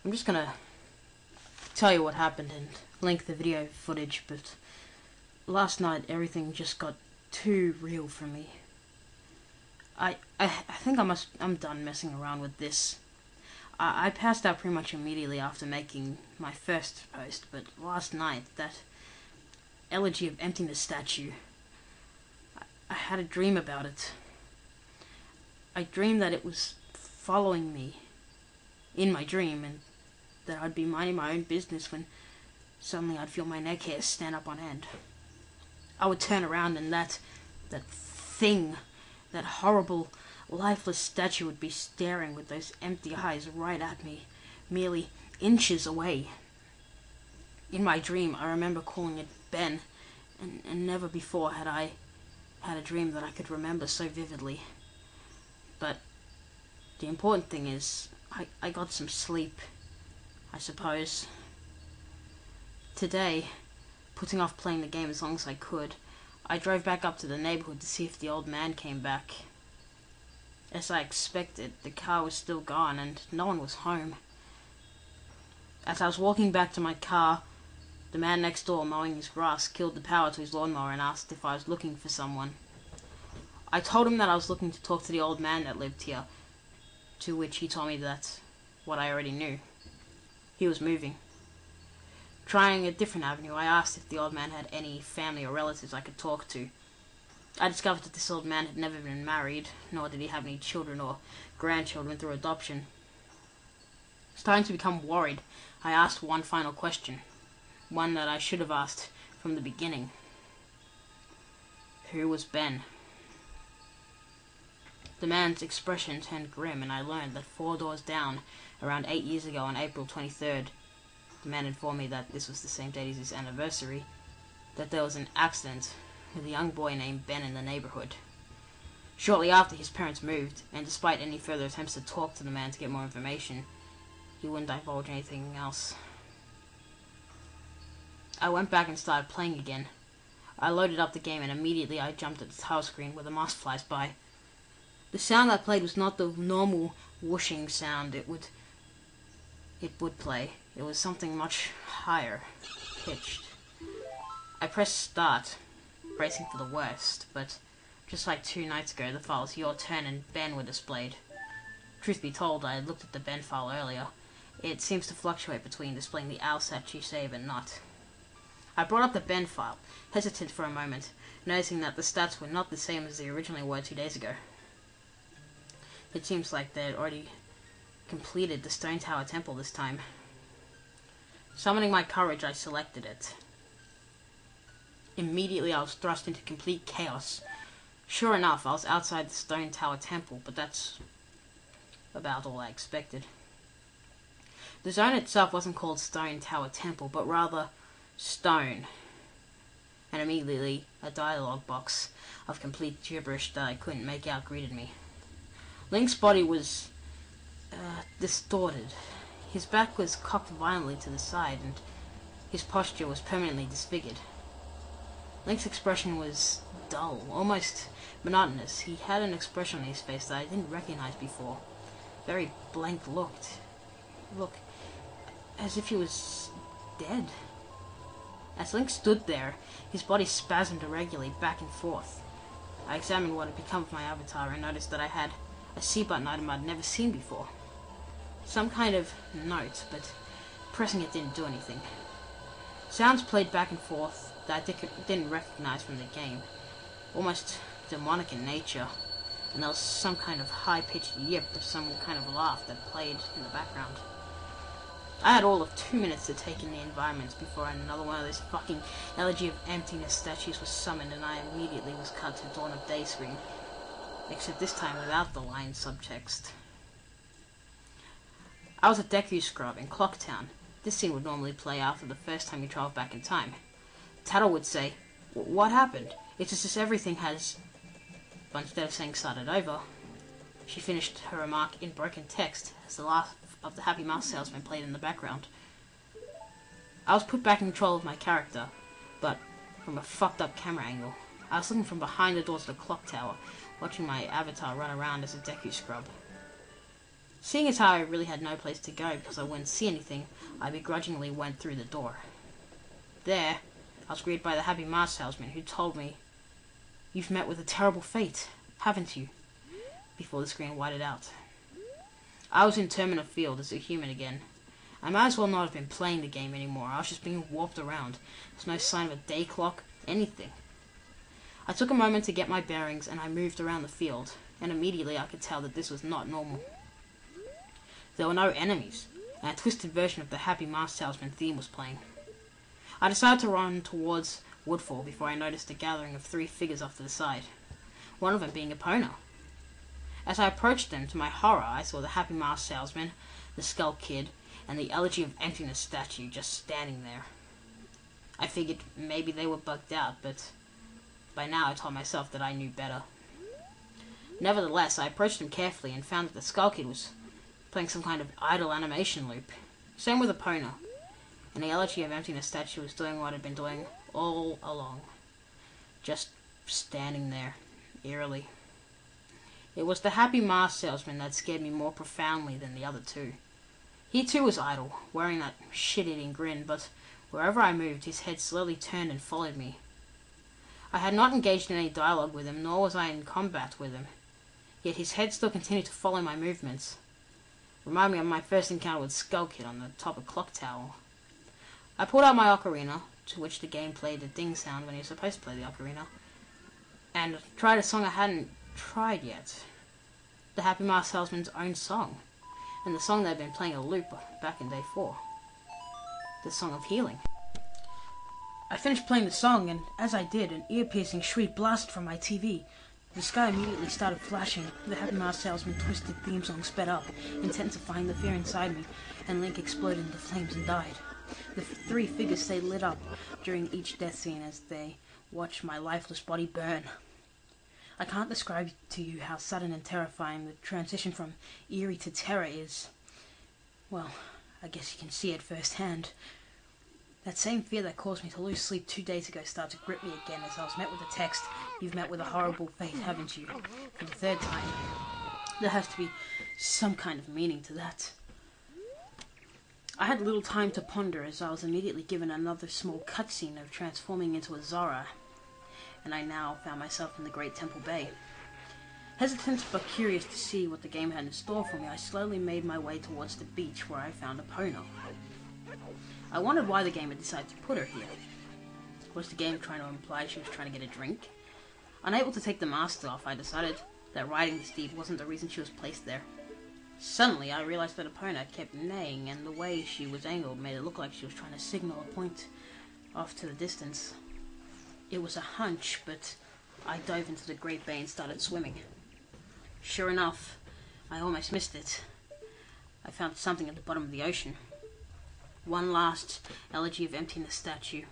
I'm just gonna tell you what happened and link the video footage, but last night everything just got too real for me. I think I'm done messing around with this. I passed out pretty much immediately after making my first post, but last night, that Elegy of Emptiness statue, I had a dream about it. I dreamed that it was following me in my dream, and that I'd be minding my own business when suddenly I'd feel my neck hairs stand up on end. I would turn around and that thing, that horrible, lifeless statue would be staring with those empty eyes right at me, merely inches away. In my dream, I remember calling it Ben, and never before had I had a dream that I could remember so vividly. But the important thing is, I got some sleep, I suppose. Today, putting off playing the game as long as I could, I drove back up to the neighborhood to see if the old man came back. As I expected, the car was still gone and no one was home. As I was walking back to my car, the man next door mowing his grass killed the power to his lawnmower and asked if I was looking for someone. I told him that I was looking to talk to the old man that lived here, to which he told me that's what I already knew. He was moving. Trying a different avenue, I asked if the old man had any family or relatives I could talk to. I discovered that this old man had never been married, nor did he have any children or grandchildren through adoption. Starting to become worried, I asked one final question, one that I should have asked from the beginning. Who was Ben? The man's expression turned grim, and I learned that 4 doors down, around 8 years ago on April 23rd, the man informed me that this was the same date as his anniversary, that there was an accident with a young boy named Ben in the neighborhood. Shortly after, his parents moved, and despite any further attempts to talk to the man to get more information, he wouldn't divulge anything else. I went back and started playing again. I loaded up the game and immediately I jumped at the title screen where the mouse flies by. The sound I played was not the normal whooshing sound it would play. It was something much higher pitched. I pressed start, bracing for the worst, but just like 2 nights ago, the files Your Turn and Ben were displayed. Truth be told, I had looked at the Ben file earlier. It seems to fluctuate between displaying the ALSAT you save and not. I brought up the Ben file, hesitant for a moment, noticing that the stats were not the same as they originally were 2 days ago. It seems like they had already completed the Stone Tower Temple this time. Summoning my courage, I selected it. Immediately I was thrust into complete chaos. Sure enough, I was outside the Stone Tower Temple, but that's about all I expected. The zone itself wasn't called Stone Tower Temple, but rather Stone. And immediately, a dialogue box of complete gibberish that I couldn't make out greeted me. Link's body was distorted. His back was cocked violently to the side, and his posture was permanently disfigured. Link's expression was dull, almost monotonous. He had an expression on his face that I didn't recognize before. Very blank look, as if he was dead. As Link stood there, his body spasmed irregularly back and forth. I examined what had become of my avatar and noticed that I had a C button item I'd never seen before. Some kind of note, but pressing it didn't do anything. Sounds played back and forth that I didn't recognize from the game, almost demonic in nature, and there was some kind of high-pitched yip or some kind of laugh that played in the background. I had all of 2 minutes to take in the environments before another one of those fucking Elegy of Emptiness statues was summoned, and I immediately was cut to Dawn of Day screen, except this time without the line subtext. I was a Deku scrub in Clocktown. This scene would normally play after the first time you travel back in time. Tattle would say, "What happened? It's as if everything has..." But instead of saying "started over," she finished her remark in broken text as the laugh of the Happy Mouse salesman played in the background. I was put back in control of my character, but from a fucked up camera angle. I was looking from behind the doors of the clock tower, watching my avatar run around as a Deku scrub. Seeing as how I really had no place to go because I wouldn't see anything, I begrudgingly went through the door. There, I was greeted by the happy mask salesman who told me, "You've met with a terrible fate, haven't you?" before the screen whited out. I was in Terminal Field as a human again. I might as well not have been playing the game anymore. I was just being warped around. There's no sign of a day clock, anything. I took a moment to get my bearings and I moved around the field, and immediately I could tell that this was not normal. There were no enemies, and a twisted version of the Happy Mask Salesman theme was playing. I decided to run towards Woodfall before I noticed a gathering of 3 figures off to the side, one of them being Epona. As I approached them, to my horror, I saw the Happy Mask Salesman, the Skull Kid, and the Elegy of Emptiness statue just standing there. I figured maybe they were bugged out, but by now I told myself that I knew better. Nevertheless, I approached them carefully and found that the Skull Kid was playing some kind of idle animation loop. Same with Epona, and the Elegy of Emptiness statue was doing what it had been doing all along. Just standing there, eerily. It was the Happy Mask Salesman that scared me more profoundly than the other 2. He too was idle, wearing that shit-eating grin, but wherever I moved, his head slowly turned and followed me. I had not engaged in any dialogue with him, nor was I in combat with him, yet his head still continued to follow my movements. Remind me of my first encounter with Skull Kid on the top of Clock Tower. I pulled out my ocarina, to which the game played the ding sound when you're supposed to play the ocarina, and tried a song I hadn't tried yet. The Happy Mask Salesman's own song, and the song that had been playing a loop back in day 4. The Song of Healing. I finished playing the song, and as I did, an ear-piercing shriek blasted from my TV. The sky immediately started flashing. The Happy Mask Salesman twisted theme song sped up, intensifying the fear inside me, and Link exploded into flames and died. The 3 figures stayed lit up during each death scene as they watched my lifeless body burn. I can't describe to you how sudden and terrifying the transition from eerie to terror is. Well, I guess you can see it firsthand. That same fear that caused me to lose sleep 2 days ago started to grip me again as I was met with the text, "You've met with a horrible fate, haven't you?" for the 3rd time. There has to be some kind of meaning to that. I had little time to ponder as I was immediately given another small cutscene of transforming into a Zora, and I now found myself in the Great Temple Bay. Hesitant but curious to see what the game had in store for me, I slowly made my way towards the beach where I found Epona. I wondered why the game had decided to put her here. Was the game trying to imply she was trying to get a drink? Unable to take the mask off, I decided that riding this deep wasn't the reason she was placed there. Suddenly, I realized that Epona kept neighing, and the way she was angled made it look like she was trying to signal a point off to the distance. It was a hunch, but I dove into the Great Bay and started swimming. Sure enough, I almost missed it. I found something at the bottom of the ocean. One last Elegy of Emptiness statue.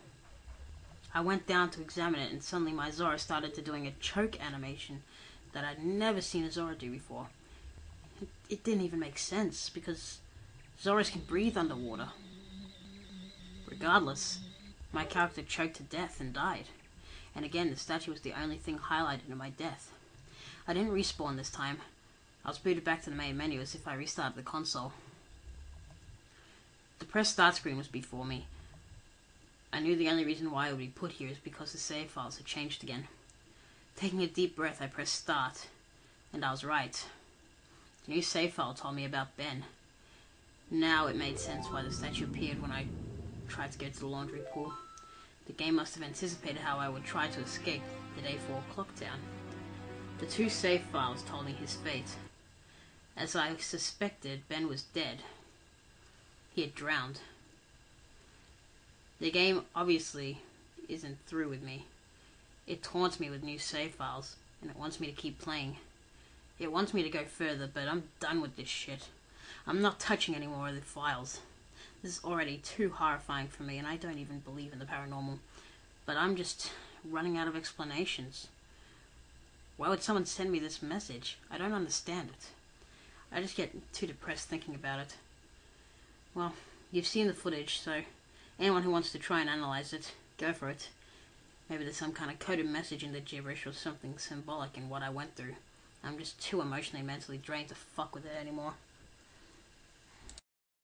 I went down to examine it, and suddenly my Zora started to doing a choke animation that I'd never seen a Zora do before. It didn't even make sense, because Zoras can breathe underwater. Regardless, my character choked to death and died. And again, the statue was the only thing highlighted in my death. I didn't respawn this time. I was booted back to the main menu as if I restarted the console. The press start screen was before me. I knew the only reason why it would be put here is because the save files had changed again. Taking a deep breath, I pressed start, and I was right. The new save file told me about Ben. Now it made sense why the statue appeared when I tried to go to the laundry pool. The game must have anticipated how I would try to escape the day 4 clock town. The 2 save files told me his fate. As I suspected, Ben was dead. He had drowned. The game obviously isn't through with me. It taunts me with new save files, and it wants me to keep playing. It wants me to go further, but I'm done with this shit. I'm not touching any more of the files. This is already too horrifying for me, and I don't even believe in the paranormal. But I'm just running out of explanations. Why would someone send me this message? I don't understand it. I just get too depressed thinking about it. Well, you've seen the footage, so anyone who wants to try and analyze it, go for it. Maybe there's some kind of coded message in the gibberish or something symbolic in what I went through. I'm just too emotionally and mentally drained to fuck with it anymore.